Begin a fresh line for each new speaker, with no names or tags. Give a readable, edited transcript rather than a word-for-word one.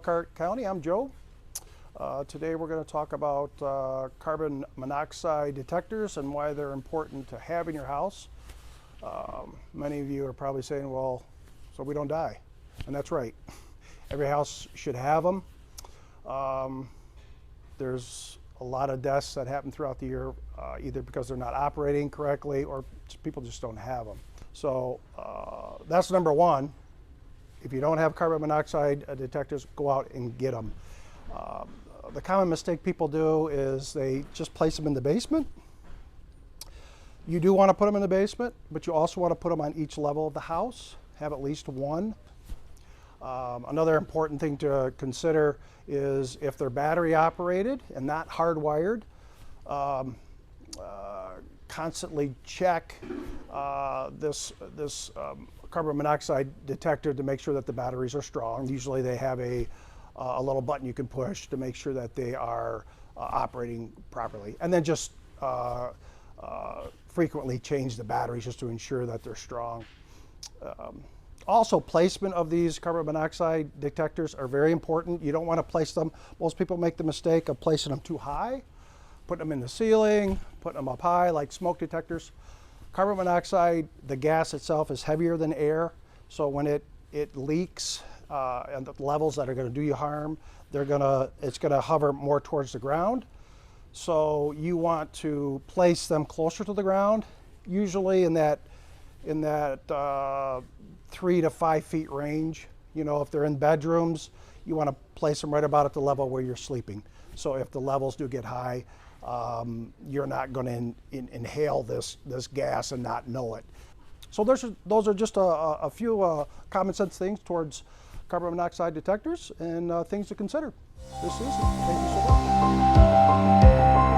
Elkhart County. I'm Joe. Today we're going to talk about carbon monoxide detectors and why they're important to have in your house. Many of you are probably saying, well, so we don't die. And that's right. Every house should have them. There's a lot of deaths that happen throughout the year, either because they're not operating correctly or people just don't have them. So that's number one. If you don't have carbon monoxide detectors, go out and get them. The common mistake people do is they just place them in the basement. You do want to put them in the basement, but you also want to put them on each level of the house, have at least one. Another important thing to consider is if they're battery operated and not hardwired, constantly check this carbon monoxide detector to make sure that the batteries are strong. Usually they have a little button you can push to make sure that they are operating properly. And then just frequently change the batteries just to ensure that they're strong. Also, placement of these carbon monoxide detectors are very important. You don't want to place them. Most people make the mistake of placing them too high, putting them in the ceiling, putting them up high like smoke detectors. Carbon monoxide, the gas itself is heavier than air, so when it leaks and the levels that are going to do you harm, it's going to hover more towards the ground. So you want to place them closer to the ground, usually in that 3 to 5 feet range. You know, if they're in bedrooms, you want to place them right about at the level where you're sleeping. So if the levels do get high, you're not going to inhale this gas and not know it. So those are just a few common sense things towards carbon monoxide detectors and things to consider this season. Thank you so much.